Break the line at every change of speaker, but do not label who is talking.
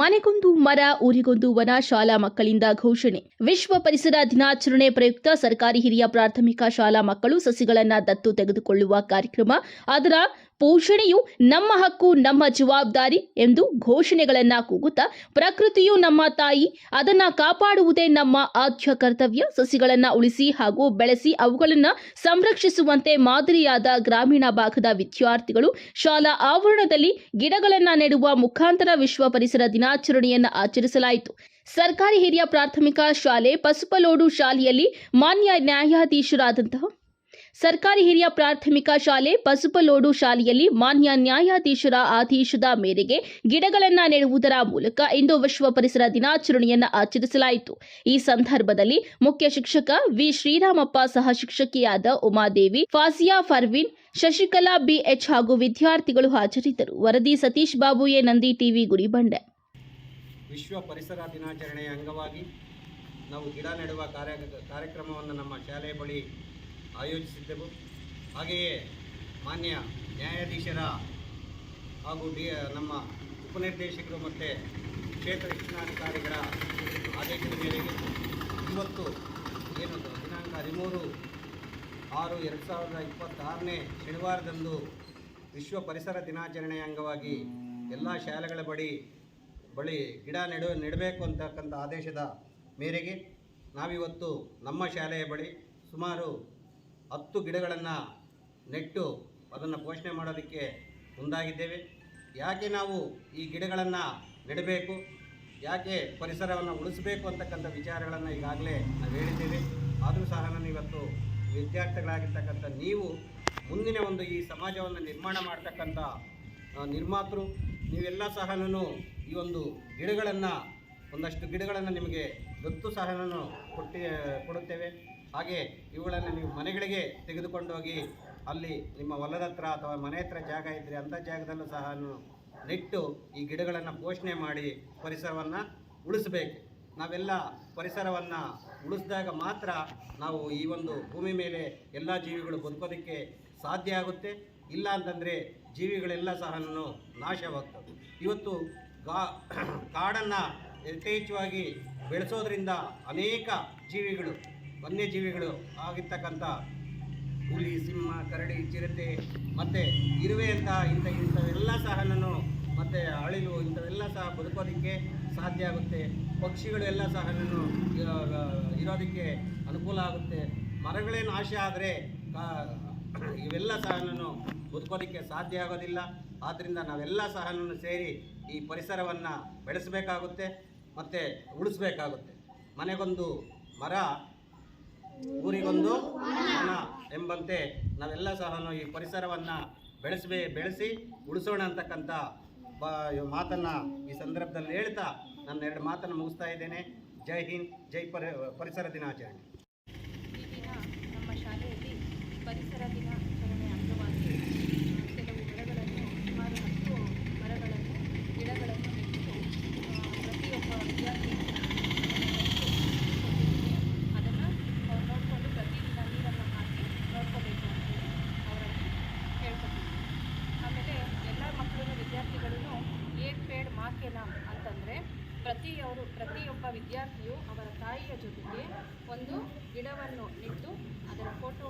ಮನೆಗೊಂದು ಮರ ಊರಿಗೊಂದು ವನ ಶಾಲಾ ಮಕ್ಕಳಿಂದ ಘೋಷಣೆ. ವಿಶ್ವ ಪರಿಸರ ದಿನಾಚರಣೆ ಪ್ರಯುಕ್ತ ಸರ್ಕಾರಿ ಹಿರಿಯ ಪ್ರಾಥಮಿಕ ಶಾಲಾ ಮಕ್ಕಳು ಸಸಿಗಳನ್ನು ದತ್ತು ತೆಗೆದುಕೊಳ್ಳುವ ಕಾರ್ಯಕ್ರಮ. ಅದರ ಪೋಷಣೆಯು ನಮ್ಮ ಹಕ್ಕು, ನಮ್ಮ ಜವಾಬ್ದಾರಿ ಎಂದು ಘೋಷಣೆಗಳನ್ನು ಕೂಗುತ್ತಾ, ಪ್ರಕೃತಿಯು ನಮ್ಮ ತಾಯಿ, ಅದನ್ನ ಕಾಪಾಡುವುದೇ ನಮ್ಮ ಆದ್ಯ ಕರ್ತವ್ಯ. ಸಸಿಗಳನ್ನು ಉಳಿಸಿ ಹಾಗೂ ಬೆಳೆಸಿ ಅವುಗಳನ್ನು ಸಂರಕ್ಷಿಸುವಂತೆ ಮಾದರಿಯಾದ ಗ್ರಾಮೀಣ ಭಾಗದ ವಿದ್ಯಾರ್ಥಿಗಳು ಶಾಲಾ ಆವರಣದಲ್ಲಿ ಗಿಡಗಳನ್ನು ನೆಡುವ ಮುಖಾಂತರ ವಿಶ್ವ ಪರಿಸರ ದಿನಾಚರಣೆಯನ್ನು ಆಚರಿಸಲಾಯಿತು. ಸರ್ಕಾರಿ ಹಿರಿಯ ಪ್ರಾಥಮಿಕ ಶಾಲೆ ಪಸುಪಲೋಡು ಶಾಲೆಯಲ್ಲಿ ಮಾನ್ಯ ನ್ಯಾಯಾಧೀಶರಾದಂತಹ ಸರ್ಕಾರಿ ಹಿರಿಯ ಪ್ರಾಥಮಿಕ ಶಾಲೆ ಪಸುಪಲೋಡು ಶಾಲೆಯಲ್ಲಿ ಮಾನ್ಯ ನ್ಯಾಯಾಧೀಶರ ಆದೇಶದ ಮೇರೆಗೆ ಗಿಡಗಳನ್ನು ನೆಡುವುದರ ಮೂಲಕ ಇಂದು ವಿಶ್ವ ಪರಿಸರ ದಿನಾಚರಣೆಯನ್ನು ಆಚರಿಸಲಾಯಿತು. ಈ ಸಂದರ್ಭದಲ್ಲಿ ಮುಖ್ಯ ಶಿಕ್ಷಕ ವಿ ಶ್ರೀರಾಮಪ್ಪ, ಸಹ ಶಿಕ್ಷಕಿಯಾದ ಉಮಾದೇವಿ, ಫಾಜಿಯಾ ಫರ್ವೀನ್, ಶಶಿಕಲಾ ಬಿಎಚ್ ಹಾಗೂ ವಿದ್ಯಾರ್ಥಿಗಳು ಹಾಜರಿದ್ದರು. ವರದಿ ಸತೀಶ್ ಬಾಬು ಎ, ನಂದಿ ಟಿವಿ, ಗುಡಿಬಂಡೆ.
ವಿಶ್ವ ಪರಿಸರ ದಿನಾಚರಣೆಯ ಅಂಗವಾಗಿ ನಾವು ಗಿಡ ನೆಡುವ ಕಾರ್ಯಕ್ರಮವನ್ನು ನಮ್ಮ ಶಾಲೆಯ ಬಳಿ ಆಯೋಜಿಸಿದ್ದೆವು. ಹಾಗೆಯೇ ಮಾನ್ಯ ನ್ಯಾಯಾಧೀಶರ ಹಾಗೂ ನಮ್ಮ ಉಪನಿರ್ದೇಶಕರು ಮತ್ತು ಕ್ಷೇತ್ರ ಶಿಕ್ಷಣಾಧಿಕಾರಿಗಳ ಆದೇಶದ ಮೇರೆಗೆ ಇವತ್ತು ಏನು ದಿನಾಂಕ 13/6/2026 ಶನಿವಾರದಂದು ವಿಶ್ವ ಪರಿಸರ ದಿನಾಚರಣೆಯ ಅಂಗವಾಗಿ ಎಲ್ಲ ಶಾಲೆಗಳ ಬಳಿ ಗಿಡ ನೆಡಬೇಕು ಅಂತಕ್ಕಂಥ ಆದೇಶದ ಮೇರೆಗೆ ನಾವಿವತ್ತು ನಮ್ಮ ಶಾಲೆಯ ಬಳಿ ಸುಮಾರು 10 ಗಿಡಗಳನ್ನು ನೆಟ್ಟು ಅದನ್ನು ಪೋಷಣೆ ಮಾಡೋದಕ್ಕೆ ಮುಂದಾಗಿದ್ದೇವೆ. ಯಾಕೆ ನಾವು ಈ ಗಿಡಗಳನ್ನು ನೆಡಬೇಕು, ಯಾಕೆ ಪರಿಸರವನ್ನು ಉಳಿಸಬೇಕು ಅಂತಕ್ಕಂಥ ವಿಚಾರಗಳನ್ನು ಈಗಾಗಲೇ ನಾವು ಹೇಳಿದ್ದೇವೆ. ಆದರೂ ಸಹ ನಾನು ಇವತ್ತು ವಿದ್ಯಾರ್ಥಿಗಳಾಗಿರ್ತಕ್ಕಂಥ ನೀವು ಮುಂದಿನ ಒಂದು ಈ ಸಮಾಜವನ್ನು ನಿರ್ಮಾಣ ಮಾಡ್ತಕ್ಕಂಥ ನಿರ್ಮಾತೃ ನೀವೆಲ್ಲ ಸಹ ಈ ಒಂದು ಗಿಡಗಳನ್ನು ಒಂದಷ್ಟು ಗಿಡಗಳನ್ನು ನಿಮಗೆ ದತ್ತು ಸಹ ಕೊಡುತ್ತೇವೆ. ಹಾಗೆ ಇವುಗಳನ್ನು ನೀವು ಮನೆಗಳಿಗೆ ತೆಗೆದುಕೊಂಡೋಗಿ ಅಲ್ಲಿ ನಿಮ್ಮ ಹೊಲದ ಹತ್ರ ಅಥವಾ ಮನೆ ಹತ್ರ ಜಾಗ ಇದ್ದರೆ ಅಂಥ ಜಾಗದಲ್ಲೂ ಸಹ ನೆಟ್ಟು ಈ ಗಿಡಗಳನ್ನು ಪೋಷಣೆ ಮಾಡಿ ಪರಿಸರವನ್ನು ಉಳಿಸಬೇಕು. ನಾವೆಲ್ಲ ಪರಿಸರವನ್ನು ಉಳಿಸಿದಾಗ ಮಾತ್ರ ನಾವು ಈ ಒಂದು ಭೂಮಿ ಮೇಲೆ ಎಲ್ಲ ಜೀವಿಗಳು ಬದುಕೋದಕ್ಕೆ ಸಾಧ್ಯ ಆಗುತ್ತೆ. ಇಲ್ಲ ಅಂತಂದರೆ ಜೀವಿಗಳೆಲ್ಲ ಸಹ ನಾಶವಾಗ್ತವೆ. ಇವತ್ತು ಕಾಡನ್ನು ಯಥೇಚ್ಛವಾಗಿ ಬೆಳೆಸೋದ್ರಿಂದ ಅನೇಕ ಜೀವಿಗಳು, ವನ್ಯಜೀವಿಗಳು ಆಗಿರ್ತಕ್ಕಂಥ ಹುಲಿ, ಸಿಂಹ, ಕರಡಿ, ಚಿರತೆ ಮತ್ತು ಇರುವೆ ಅಂತ ಇಂಥವೆಲ್ಲ ಸಹ ಮತ್ತು ಅಳಿಲು ಇಂಥವೆಲ್ಲ ಸಹ ಬದುಕೋದಕ್ಕೆ ಸಾಧ್ಯ ಆಗುತ್ತೆ. ಪಕ್ಷಿಗಳೆಲ್ಲ ಸಹ ಇರೋದಕ್ಕೆ ಅನುಕೂಲ ಆಗುತ್ತೆ. ಮರಗಳೇ ನಾಶ ಆದರೆ ಇವೆಲ್ಲ ಸಹ ಬದುಕೋದಕ್ಕೆ ಸಾಧ್ಯ ಆಗೋದಿಲ್ಲ. ಆದ್ದರಿಂದ ನಾವೆಲ್ಲ ಸಹ ಸೇರಿ ಈ ಪರಿಸರವನ್ನು ಬೆಳೆಸಬೇಕಾಗುತ್ತೆ ಮತ್ತು ಉಳಿಸಬೇಕಾಗುತ್ತೆ. ಮನೆಗೊಂದು ಮರ ಊರಿಗೊಂದು ವನ ಎಂಬಂತೆ ನಾವೆಲ್ಲ ಸಹ ಈ ಪರಿಸರವನ್ನು ಬೆಳೆಸಿ ಉಳಿಸೋಣ ಅಂತಕ್ಕಂಥ ಮಾತನ್ನು ಈ ಸಂದರ್ಭದಲ್ಲಿ ಹೇಳ್ತಾ ನನ್ನ 2 ಮಾತನ್ನು ಮುಗಿಸ್ತಾ ಇದ್ದೇನೆ. ಜೈ ಹಿಂದ್, ಜೈ ಪರಿಸರ ದಿನಾಚರಣೆ.
ಈ ದಿನ ನಮ್ಮ ಶಾಲೆಯಲ್ಲಿ ಪರಿಸರ ದಿನಾಚರಣೆ ಅಂಗವಾಗಿ ಕೆಲವು ಮರಗಳನ್ನು, ಸುಮಾರು 10 ಮರಗಳನ್ನು, ಗಿಡಗಳನ್ನು ನೆಟ್ಟು ಪ್ರತಿಯೊಬ್ಬ ವಿದ್ಯಾರ್ಥಿ ಅದನ್ನು ಅವ್ರು ನೋಡಿಕೊಂಡು ಪ್ರತಿದಿನ ನೀರನ್ನು ಹಾಕಿ ನೋಡ್ಕೋಬೇಕು ಅಂತೇಳಿ ಅವರಲ್ಲಿ ಹೇಳ್ಕೊತೀವಿ. ಆಮೇಲೆ ಎಲ್ಲ ಮಕ್ಕಳು, ವಿದ್ಯಾರ್ಥಿಗಳೂ ಏಕ್ ಪೇಡ್ ಮಾ ಕೆ ನಾಮ್ ಅಂತಂದರೆ ಪ್ರತಿಯೊಬ್ಬ ವಿದ್ಯಾರ್ಥಿಯು ಅವರ ತಾಯಿಯ ಜೊತೆಗೆ ಒಂದು ಗಿಡವನ್ನು ನೆಟ್ಟು ಅದರ ಫೋಟೋ